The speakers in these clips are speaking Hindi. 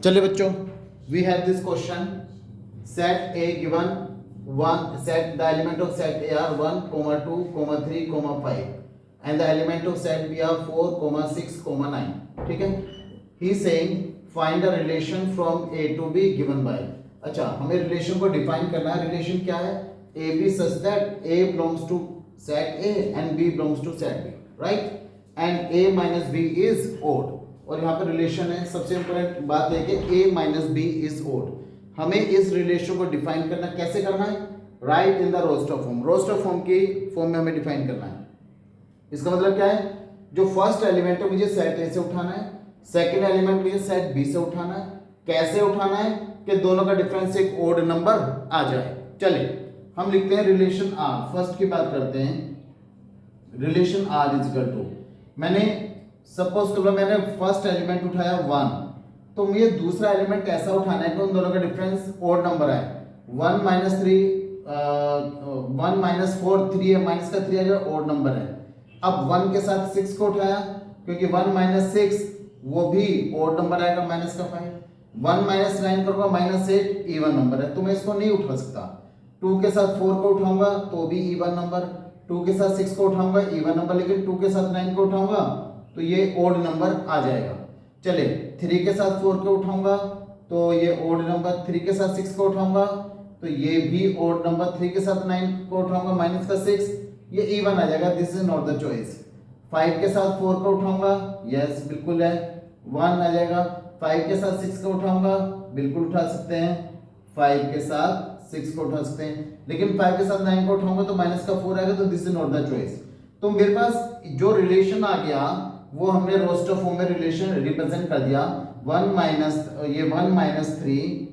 चलिए बच्चों, we have this question. Set a given one set the element of set A are 1, 2, 3, 5 and the element of set B are 4, 6, 9. ठीक है. He is saying find a relation from A to B given by. अच्छा, हमें रिलेशन को डिफाइन करना है. रिलेशन क्या है? A B such that A belongs to set A and B belongs to set B, right? And A minus B is odd. और यहाँ पर रिलेशन है. सबसे इंपॉर्टेंट बात है कि A minus B is odd. हमें इस रिलेशन को डिफाइन करना. कैसे करना है? Write in the roster form. Roster form की फॉर्म में हमें डिफाइन करना है. इसका मतलब क्या है? जो फर्स्ट एलिमेंट है मुझे सेट ए से उठाना है, सेकंड एलिमेंट मुझे सेट बी से उठाना है. कैसे उठाना है? कि दोनों का डिफरेंस एक ओड नंबर आ जाए. चलिए हम लिखते हैं रिलेशन आर. फर्स्ट की बात करते हैं. Relation R is equal to, मैंने सपोज करो मैंने फर्स्ट एलिमेंट उठाया 1, तो मुझे दूसरा एलिमेंट ऐसा उठाना है कि उन दोनों का डिफरेंस ओड नंबर है. 1 माइनस 3 1 माइनस 4 3 है, माइनस का 3 अगर ओड नंबर है. अब 1 के साथ 6 को उठाया क्योंकि 1 माइनस 6 वो भी ओड नंबर आएगा, माइनस का 5. 1 माइनस 9 करूंगा माइनस 8 इवन नंबर है, तो मैं इसको नहीं उठा सकता. 2 के साथ 4 को उठाऊंगा तो भी इवन नंबर. 2 के साथ 6 को उठाऊंगा इवन नंबर, लेकिन 2 के साथ 9 को उठाऊंगा तो ये ओड नंबर आ जाएगा. चले 3 के साथ 4 को उठाऊंगा तो ये ओड नंबर. 3 के साथ 6 को उठाऊंगा तो ये भी ओड नंबर. 3 के साथ 9 को उठाऊंगा माइनस का 6, ये इवन आ जाएगा. This is not the choice. 5 के साथ 4 को उठाऊंगा, यस बिल्कुल है, 1 आ जाएगा. 5 के साथ 6 को उठाऊंगा, बिल्कुल उठा सकते हैं. 5 के साथ 6 को उठा सकते हैं, लेकिन 5 के साथ 9 को उठाऊंगा तो माइनस का 4 आएगा, तो this is not the choice. तो मेरे पास जो रिलेशन आ गया वो हमने रोस्टर फॉर्म में रिलेशन रिप्रेजेंट कर दिया. 1 माइनस ये 1 माइनस 3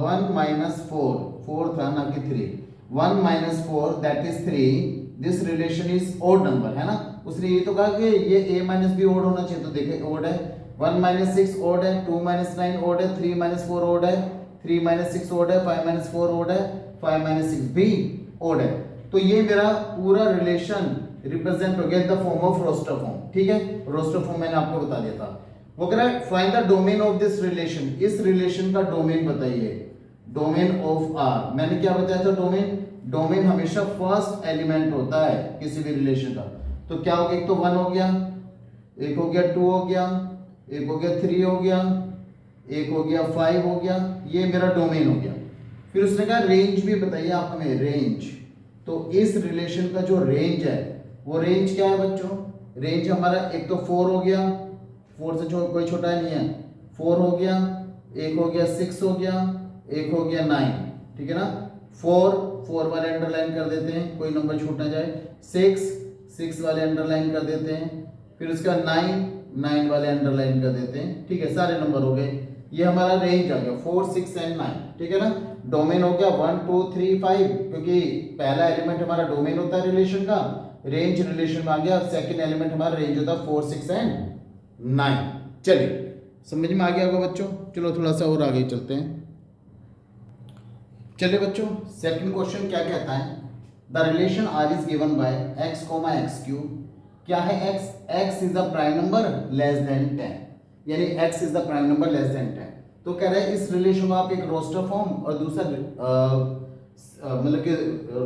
1 माइनस 4 था ना कि 3. 1 minus 4 that is 3. This relation is odd number है ना. उसने ये तो कहा कि ये a माइनस बी ओड होना चाहिए, तो देखें ओड है. 1 माइनस 6 ओड है, 2 माइनस 9 ओड है, 3 माइनस 4 ओड है, 3 माइनस 6 ओड है, 5 माइनस 4 ओड है, 5 माइनस 6 भी ओड है. तो ये मेरा पूरा रिलेशन रिप्रेजेंट हो गया in the form of roster form. ठीक है, रोस्टर फॉर्म मैंने आपको बता दिया था. वो कह रहा है find the domain of this relation. इस रिलेशन का डोमेन बताइए. Domain of R. मैंने क्या बताया था? डोमेन. डोमेन हमेशा फर्स्ट एलिमेंट होता है किसी भी रिलेशन का. तो क्या हो गया? एक तो 1 हो गया, एक हो गया 2 हो गया, एक हो गया 3 हो गया, एक हो गया 5 हो गया. ये मेरा डोमेन हो गया. फिर उसने कहा रेंज भी बताइए आप हमें. रेंज. तो इस रिलेशन का जो रेंज है वो रेंज क्या है बच्चों? रेंज हमारा एक तो 4 हो गया, 4 से कोई छोटा नहीं है, 4 हो गया, एक हो गया 6 हो गया, एक हो गया 9. ठीक है ना. 4 वाले अंडरलाइन कर देते हैं, कोई नंबर छूट ना जाए. 6 वाले अंडरलाइन कर देते हैं. फिर उसका 9 वाले अंडरलाइन कर देते हैं. ठीक है, सारे नंबर हो गए. ये हमारा रेंज आ गया 4, 6 एंड 9. ठीक है ना. डोमेन हो गया 1, 2, 3, 5, क्योंकि पहला एलिमेंट हमारा डोमेन होता है रिलेशन का. रेंज रिलेशन में आ गया. सेकंड एलिमेंट हमारा रेंज होता है 4, 6 एंड 9. चलिए समझ में आ गया होगा बच्चों. चलो थोड़ा सा और आगे चलते हैं. चलिए बच्चों, सेकंड क्वेश्चन क्या कहता है? The relation R is given by x, x cube. क्या है x? x is the prime number less than 10, यानी x is the prime number less than 10. तो कह रहे हैं इस रिलेशन को आप एक रोस्टर फॉर्म और दूसरा मतलब कि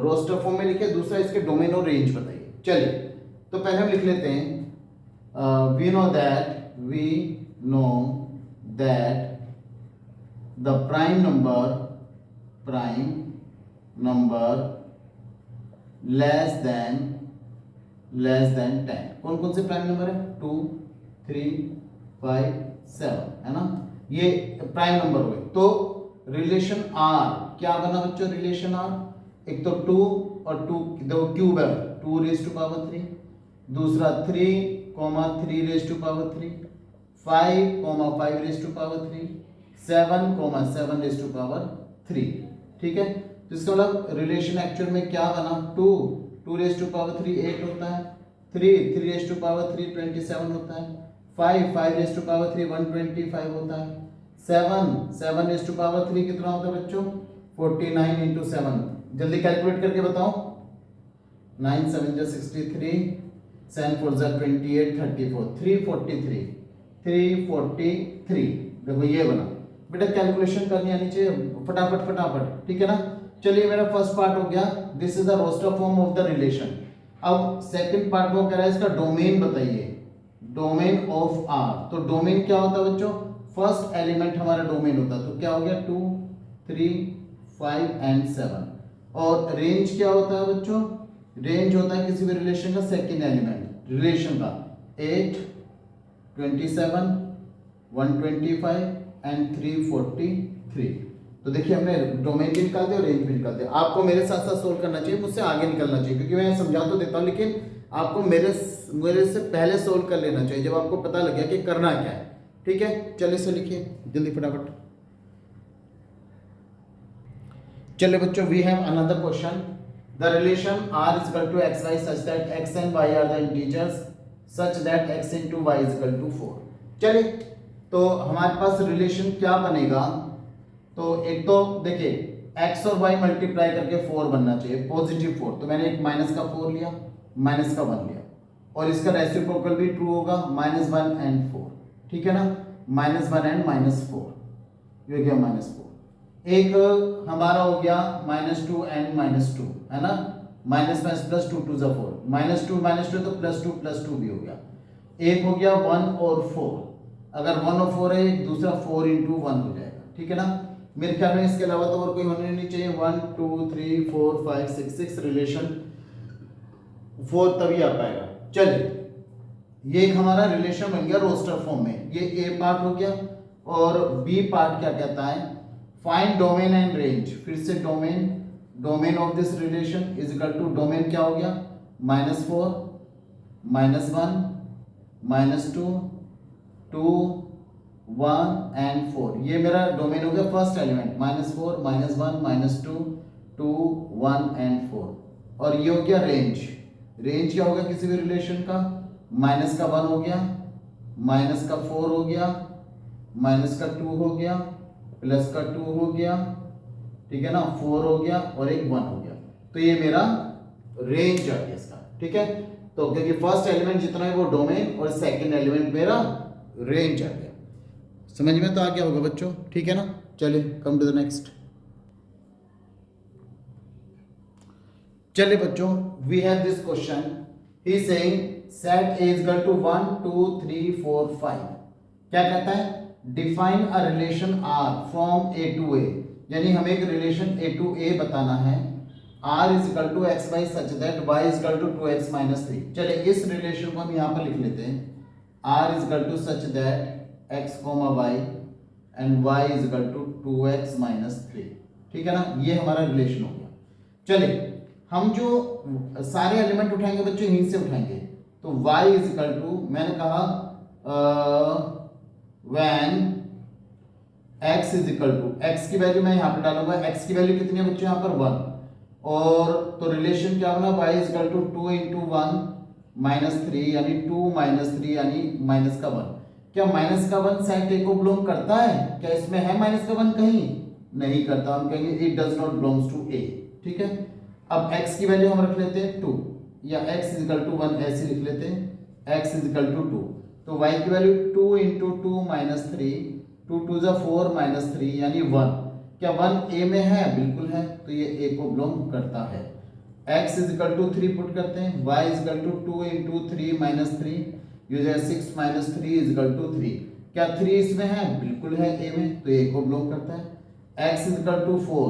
रोस्टर फॉर्म में लिखे, दूसरा इसके डोमेन और रेंज बताइए. चलिए तो पहले हम लिख लेते हैं. We know that the prime number less than 10. कौन कौन से प्राइम नंबर है? 2, 3, 5, 7 है ना. ये प्राइम नंबर हो गए. तो रिलेशन आर क्या बना बच्चों? रिलेशन आर एक तो 2 और 2 दो क्यूब है, 2 रेज टू पावर 3. दूसरा 3, 3 raise to power 3. 5, 5 raise to power 3. 7, 7 raise to power 3. ठीक है. तो इसका मतलब रिलेशन एक्चुअल में क्या बना? 2 रेज टू पावर 3 8 होता है. 3 रेज टू पावर 3 27 होता है. 5 रेज टू पावर 3 125 होता है. 7 रेज टू पावर 3 कितना होता है बच्चों? 49 इंटू 7. जल्दी कैलकुलेट करके बताओ. 9 7 जा 63, 7 4 जा 28, 34, 343. देखो ये बना. बेटा कैलकुलेशन करनी आनी चाहिए फटाफट फटाफट, ठीक है ना। चलिए मेरा फर्स्ट पार्ट हो गया, this is the roster form of the relation. अब सेकंड पार्ट को कह रहा है इसका डोमेन बताइए, डोमेन ऑफ आर। तो डोमेन क्या होता है बच्चों, फर्स्ट एलिमेंट हमारा डोमेन होता है, तो क्या हो गया 2 3 5 एंड 7। और रेंज क्या होता है बच्चों, रेंज होता है किसी भी रिलेशन का सेकंड एलिमेंट रिलेशन का 8 27 125 एंड 343। तो देखिए हमने डोमेन भी निकाल दिया और रेंज भी निकाल दिया। आपको मेरे साथ साथ सोल्व करना चाहिए, मुझसे आगे निकलना चाहिए, क्योंकि मैं समझा तो देता हूँ लेकिन आपको मेरे से पहले सोल्व कर लेना चाहिए, जब आपको पता लग गया कि करना क्या है, ठीक है। चलिए इसे लिखिए जल्दी फटाफट। चलिए बच्चों, we have another question, the relation r is equal to xy such that x and y are the integers such that x into y is equal to 4। चलिए तो हमारे पास रिलेशन क्या बनेगा, तो एक तो देखिए x और y मल्टीप्लाई करके 4 बनना चाहिए, पॉजिटिव 4। तो मैंने एक माइनस का 4 लिया, माइनस का 1 लिया, और इसका रेसिप्रोकल भी ट्रू होगा, -1 एंड 4, ठीक है ना। -1 एंड -4, ये हो गया -4। एक हमारा हो गया -2 एंड -2, है ना, माइनस प्लस 2 2 4, -2 तो +2 भी हो गया। एक हो गया 1 और 4, अगर 1 और 4 है, एक दूसरा 4 × 1 हो जाएगा, ठीक है ना। मेरे ख्याल में इसके अलावा तो और कोई होने नहीं चाहिए। 1 2 3 4 5 6 रिलेशन 4 तभी आ पाएगा। चलिए ये एक हमारा रिलेशन बन गया रोस्टर फॉर्म में, ये ए पार्ट हो गया। और बी पार्ट क्या कहता है, फाइंड डोमेन एंड रेंज। फिर से domain of this relation is equal to, domain क्या हो गया, -4 -1 -2 2 1 एंड 4, ये मेरा डोमेन हो गया फर्स्ट एलिमेंट, -4 -1 -2 2 1 एंड 4। और ये हो गया रेंज। रेंज क्या होगा किसी भी रिलेशन का, -1 हो गया, -4 हो गया, -2 हो गया, +2 हो गया, ठीक है ना, 4 हो गया और एक 1 हो गया। तो ये मेरा रेंज आ गया इसका, ठीक है। तो क्योंकि फर्स्ट एलिमेंट जितना है वो डोमेन और सेकंड एलिमेंट मेरा रेंज आ गया। समझ में तो आ गया होगा बच्चों, ठीक है ना। चलिए कम टू द नेक्स्ट। चलिए बच्चों, we have this question, he is saying set A is equal to 1 2 3 4 5। क्या कहता है, define a relation R from A to A, यानी हमें एक रिलेशन A to A बताना है। R is equal to x y such that y is equal to 2x minus 3। चलिए इस रिलेशन को हम यहाँ पर लिख लेते हैं, R is equal to such that x, y and y is equal to 2x minus 3, ठीक है ना। ये हमारा रिलेशन हो गया। चलिए हम जो सारे एलिमेंट उठाएंगे बच्चों यहीं से उठाएंगे। तो y is equal to, मैंने कहा when x is equal to, x की वैल्यू मैं यहाँ पर डालूंगा, x की वैल्यू कितनी है बच्चों यहाँ पर 1। और तो रिलेशन क्या बना, y is equal to 2 × 1 -3, यानी 2 -3 यानी -1। क्या -1 सेट A को बिलोंग करता है, क्या इसमें है -1 कहीं, नहीं करता, हम कहेंगे it does not belongs to A, ठीक है। अब x की वैल्यू हम रख लेते हैं 2, या x is equal to 1 ऐसे लिख लेते हैं, x is equal to 2। तो y की वैल्यू 2 × 2 -3, 2 2 4 -3 यानी 1। क्या 1 A में है, बिल्कुल है, तो ये A को बिलोंग करता है। x is equal to 3 put करते हैं, y is equal to 2 × 3 -3, user 6 -3 is equal to 3। क्या 3 इसमें है, बिल्कुल है A में, तो A को बिलोंग करता है। x is equal to 4,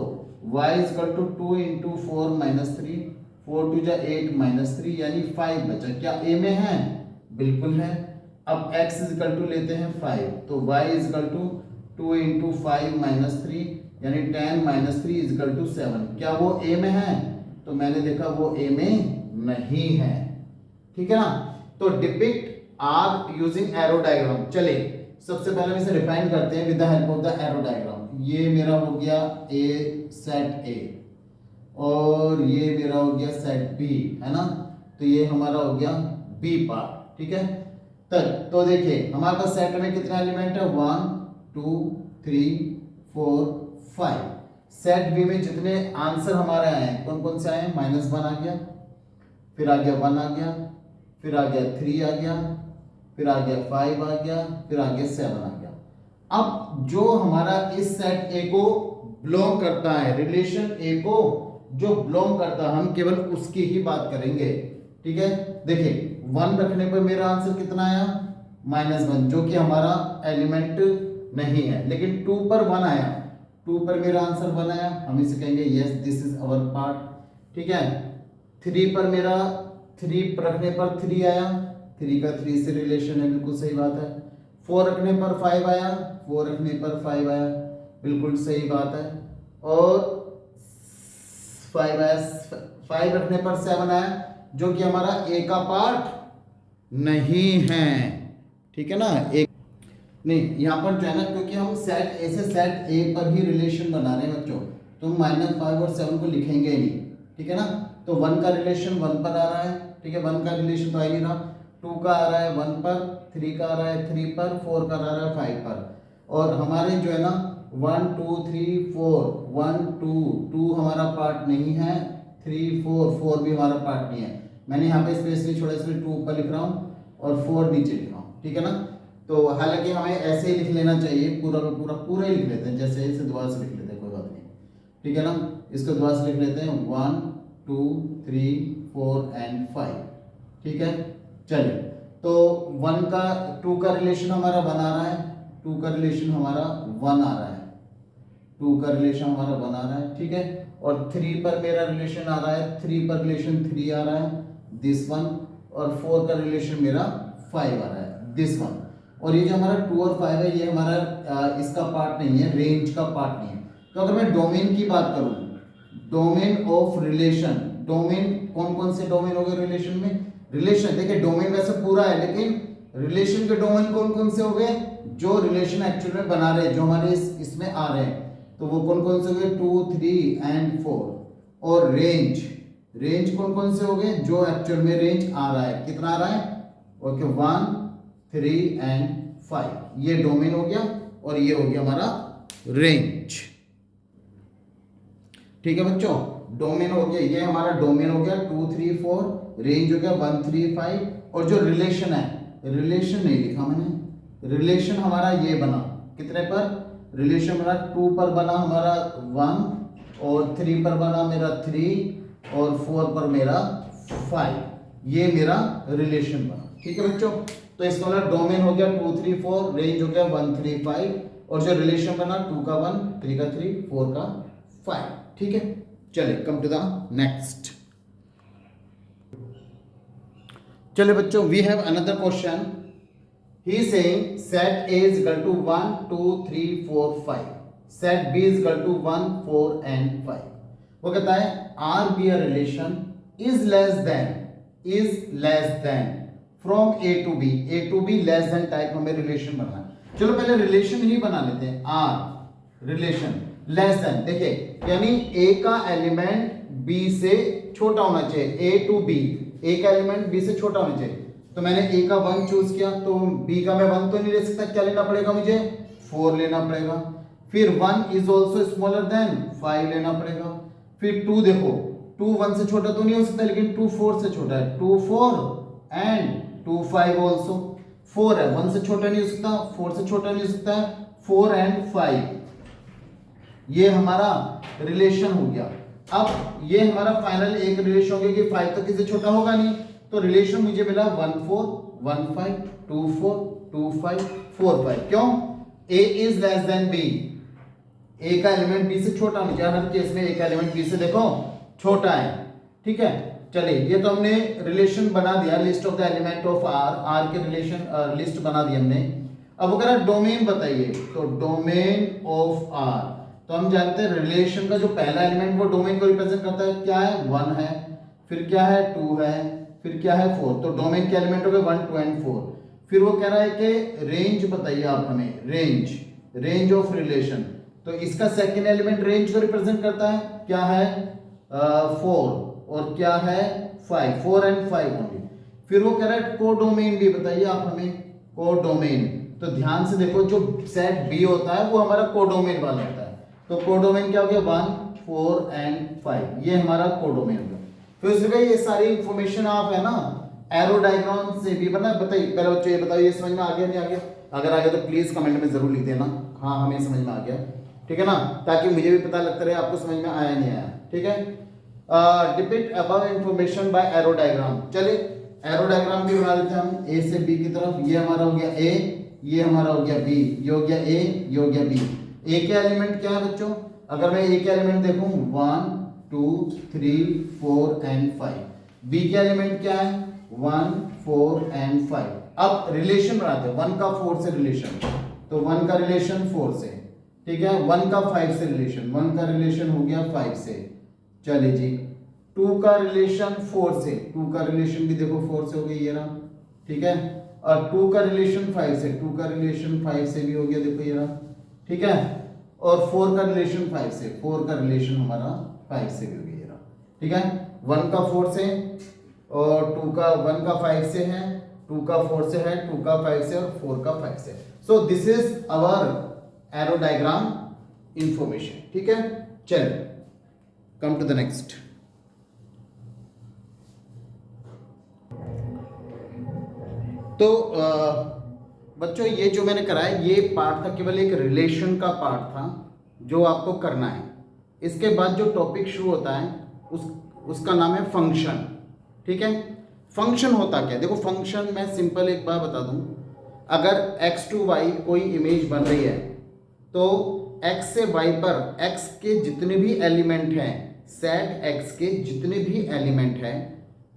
y is equal to 2 × 4 -3, 4 2 8 -3 यानी 5 बचा। क्या A में है, बिल्कुल है। अब x is equal to लेते हैं 5, तो y is equal to 2 × 5 -3 यानी 10 -3 is equal to 7। क्या वो A में है, तो मैंने देखा वो A में नहीं है, ठीक है ना। तो depict R using arrow diagram. चले सबसे पहले हम इसे डिफाइन करते हैं with the help of the arrow diagram. ये मेरा हो गया A सेट A और ये मेरा हो गया सेट B, है ना। तो ये हमारा हो गया B पार्ट, ठीक है। तो देखिए हमारे पास सेट में कितने एलिमेंट है, 1 2 3 4 5। सेट बी में जितने आंसर हमारे आए हैं कौन कौन से आए हैं, -1 आ गया, फिर आ गया 1 आ गया, फिर आ गया 3 आ गया, फिर आ गया 5 आ गया, फिर आ गया 7 आ गया। अब जो हमारा इस सेट ए को बिलोंग करता है, रिलेशन ए को जो बिलोंग करता है, हम केवल उसकी ही बात करेंगे, ठीक है। देखिए 1 रखने पर मेरा आंसर कितना आया, -1, जो कि हमारा एलिमेंट नहीं है, लेकिन 2 पर 1 आया, 2 पर मेरा आंसर 1 आया, हम इसे कहेंगे yes this is our part, ठीक है। 3 पर मेरा 3 रखने पर 3 आया, 3 का 3 से रिलेशन है, बिल्कुल सही बात है। 4 रखने पर 5 आया, 4 रखने पर 5 आया, बिल्कुल सही बात है। और 5 आया, 5 रखने पर 7 आया, जो कि हमारा ए का पार्ट नहीं है, ठीक है ना। एक नहीं यहाँ पर जो है ना, क्योंकि हम सेट ए से सेट ए पर ही रिलेशन बना रहे हैं बच्चों, तो -5 और 7 को लिखेंगे ही नहीं, ठीक है ना। तो 1 का रिलेशन 1 पर आ रहा है, ठीक है, 1 का रिलेशन तो आ ही नहीं रहा, 2 का आ रहा है 1 पर, 3 का आ रहा है 3 पर, 4 का आ रहा है 5 पर, और हमारे जो है ना 1 2 3 4, 1 2 2 हमारा पार्ट नहीं है, 3 4 4 भी हमारा पार्ट नहीं है। मैंने यहाँ पे स्पेस नहीं छोड़ा, इसलिए 2 ऊपर लिख रहा हूँ और 4 नीचे लिख रहा हूँ, ठीक है ना। तो हालांकि हमें ऐसे ही लिख लेना चाहिए, पूरा का पूरा पूरा ही लिख लेते हैं, जैसे इसे दोबारा से लिख लेते हैं, कोई बात नहीं, ठीक है ना। इसको दोबारा से लिख लेते हैं 1 2 3 4 एंड 5, ठीक है। चलिए तो 1 का 2 का रिलेशन हमारा 1 आ रहा है, 2 का रिलेशन हमारा 1 आ रहा है, 2 का रिलेशन हमारा 1 आ रहा है, ठीक है। और 3 पर मेरा रिलेशन आ रहा है, 3 पर रिलेशन 3 आ रहा है, दिस वन, और 4 का रिलेशन मेरा 5 आ रहा है, दिस वन। और ये जो हमारा 2 और 5 है, ये हमारा इसका पार्ट नहीं है, रेंज का पार्ट नहीं है। तो अगर मैं डोमेन की बात करूं, डोमेन ऑफ रिलेशन, डोमेन कौन कौन से डोमेन हो गए रिलेशन में, रिलेशन देखिए डोमेन वैसे पूरा है, लेकिन रिलेशन के डोमेन कौन कौन से हो गए, जो रिलेशन एक्चुअल में बना रहे हैं, जो हमारे इसमें आ रहे हैं, तो वो कौन कौन से हो गए, 2 3 एंड 4। और रेंज, रेंज कौन कौन से हो गए, जो एक्चुअल में रेंज आ रहा है, कितना आ रहा है, ओके 1 3 एंड 5, ये डोमेन हो गया, और ये हो गया हमारा रेंज, ठीक है बच्चों। डोमेन हो गया, ये हमारा डोमेन हो गया 2 3 4, रेंज हो गया 1 3 5, और जो रिलेशन है, रिलेशन नहीं लिखा मैंने, रिलेशन हमारा ये बना कितने पर, रिलेशन बना 2 पर बना हमारा 1, और 3 पर बना मेरा 3, और 4 पर मेरा 5, ये मेरा रिलेशन बना, ठीक है बच्चों। तो इसका मतलब डोमेन हो गया 2 3 4, रेंज हो गया 1 3 5, और जो रिलेशन बना 2 का 1, 3 का 3, 4 का 5, ठीक है। चलिए कम टू द नेक्स्ट। चलिए बच्चों, we have another question. He is saying set A is equal to 1 2 3 4 5, set B is equal to 1 4 and 5। वो कहता है R be a relation is less than from A to B less than type हमें रिलेशन बनाना है। चलो पहले रिलेशन ही बना लेते हैं, R रिलेशन लेस देन, देखिए यानी A का एलिमेंट B से छोटा होना चाहिए, A to B, A का एलिमेंट B से छोटा होना चाहिए। तो मैंने A का 1 चूज किया, तो B का मैं 1 तो नहीं ले सकता, क्या लेना पड़ेगा मुझे, 4 लेना पड़ेगा। फिर 1 इज ऑल्सो स्मॉलर देन 5 लेना पड़ेगा। फिर 2 देखो, 2 1 से छोटा तो नहीं हो सकता, लेकिन 2 4 से छोटा है, 2 4 एंड 2 5 ऑल्सो, 4 है, 1 से छोटा नहीं हो सकता, 4 से छोटा नहीं हो सकता, 4 एंड 5, ये हमारा रिलेशन हो गया। अब ये हमारा फाइनल एक रिलेशन हो गया कि 5 तो किसी छोटा होगा नहीं, तो रिलेशन मुझे मिला 1 4 1 5 2 4 2 5 4 5। क्यों, A is less than B, A का एलिमेंट B से छोटा होना चाहिए, हर केस में A का एलिमेंट B से देखो छोटा है, ठीक है। चलिए ये तो हमने रिलेशन बना दिया, list of the element of R के रिलेशन लिस्ट बना दी हमने। अब अगर डोमेन बताइए, तो डोमेन ऑफ R, तो हम जानते हैं रिलेशन का जो पहला एलिमेंट वो डोमेन को रिप्रेजेंट करता है, क्या है 1 है, फिर क्या है 2 है, फिर क्या है 4, तो डोमेन के एलिमेंट हो गए 1 2 एंड 4। फिर वो कह रहा है कि रेंज बताइए आप हमें, रेंज ऑफ रिलेशन, तो इसका सेकंड एलिमेंट रेंज को रिप्रेजेंट करता है, क्या है 4, और क्या है 5, 4 एंड 5 ओनली। फिर वो कह रहा है कोडोमेन भी बताइए आप हमें, कोडोमेन, तो ध्यान से देखो जो सेट B होता है वो हमारा कोडोमेन वाला होता है, तो कोडोमेन क्या हो गया 1 4 एंड 5, ये हमारा कोडोमेन हो गया। फिर उसमें ये सारी इंफॉर्मेशन आप है ना एरो डायग्राम से भी बना, बताइए पहले बच्चों ये बताओ, ये समझ में आ गया नहीं आ गया। अगर आ गया तो प्लीज कमेंट में जरूर लिख देना हाँ हमें समझ में आ गया, ठीक है ना, ताकि मुझे भी पता लगता रहे आपको समझ में आया नहीं आया, ठीक है। Depict above information bye arrow diagram. चलिए एरो डायग्राम भी बना देते हैं हम ए से बी की तरफ। ये हमारा हो गया ए, ये हमारा हो गया बी, ये हो गया ए, ये हो गया बी। ए के एलिमेंट क्या है बच्चों? अगर मैं ए के एलिमेंट देखूं 1 2 3 4 एंड 5। बी के एलिमेंट क्या है 1 4 एंड 5। अब रिलेशन बनाते हैं 1 का 4 से रिलेशन, तो 1 का रिलेशन 4 से, ठीक है। 1 का 5 से रिलेशन, 1 का रिलेशन हो गया 5 से। चलिए जी 2 का रिलेशन 4 से, 2 का रिलेशन भी देखो 4 से हो गया ये रहा, ठीक है। और 2 का रिलेशन 5 से, 2 का रिलेशन 5 से भी हो गया देखो ये रहा, ठीक है। और 4 का रिलेशन 5 से, 4 का रिलेशन हमारा 5 से भी हो गया ये रहा, ठीक है। 1 का 4 से और 2 का 1 का 5 से है, 2 का 4 से है, 2 का 5 से और 4 का 5 से। So this is our arrow diagram information, ठीक है। चलिए कम टू द नेक्स्ट। तो बच्चों ये जो मैंने कराया ये पार्ट था, केवल एक रिलेशन का पार्ट था जो आपको करना है। इसके बाद जो टॉपिक शुरू होता है उसका नाम है फंक्शन, ठीक है। फंक्शन होता क्या है? देखो फंक्शन मैं सिंपल एक बार बता दूं, अगर x टू y कोई इमेज बन रही है तो x से y पर x के जितने भी एलिमेंट हैं, सेट x के जितने भी एलिमेंट हैं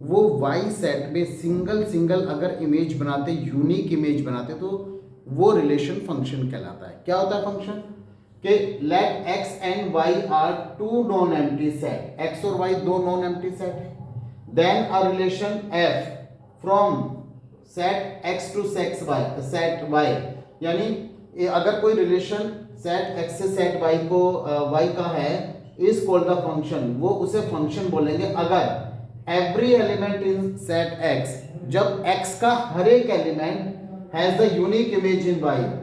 वो y सेट में सिंगल अगर इमेज बनाते, यूनिक इमेज बनाते तो वो रिलेशन फंक्शन कहलाता है। क्या होता है फंक्शन? कि let x and y are two non empty set, x और y दो नॉन एम्प्टी सेट है, then a relation f from set x to set y, यानी अगर कोई रिलेशन सेट x से सेट y को y का है इज कॉल्ड द फंक्शन, वो उसे फंक्शन बोलेंगे अगर every element in set x, जब x का हर एक element has the unique image in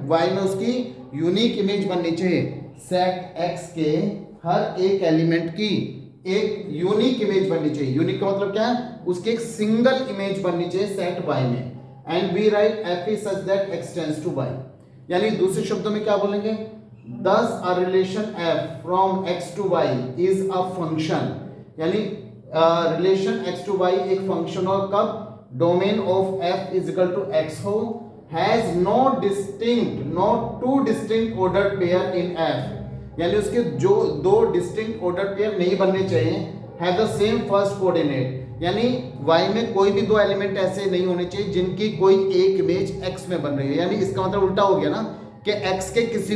y में उसकी यूनिक इमेज बननी चाहिए। सेट x के हर एक एलिमेंट की एक यूनिक इमेज बननी चाहिए। यूनिक का मतलब क्या है? उसकी एक सिंगल इमेज बननी चाहिए सेट y में। And we write f is such that x tends to y, यानी दूसरे शब्दों में क्या बोलेंगे? Thus a relation f from x to y is a function, यानी रिलेशन x to y एक फंक्शन हो कब domain of f is equal to x हो, has no two distinct ordered pair in f, यानी उसके जो दो डिस्टिंक्ट ऑर्डर पेयर नहीं बनने चाहिए, have the same first coordinate, यानी y में कोई भी दो एलिमेंट ऐसे नहीं होने चाहिए जिनकी कोई एक इमेज x में बन रही है। यानी इसका मतलब उल्टा हो गया ना कि x के किसी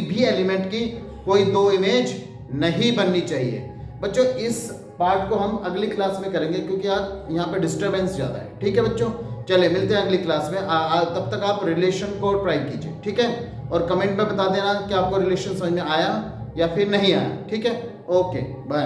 भी एलिमेंट की कोई दो इमेज नहीं बननी चाहिए। बच्चों इस पार्ट को हम अगली क्लास में करेंगे क्योंकि यार यहाँ पे डिस्टर्बेंस ज़्यादा है, ठीक है बच्चों। चलिए मिलते हैं अगली क्लास में। तब तक आप रिलेशन को ट्राई कीजिए, ठीक है, और कमेंट में बता देना कि आपको रिलेशन समझ में आया या फिर नहीं आया, ठीक है। Okay bye.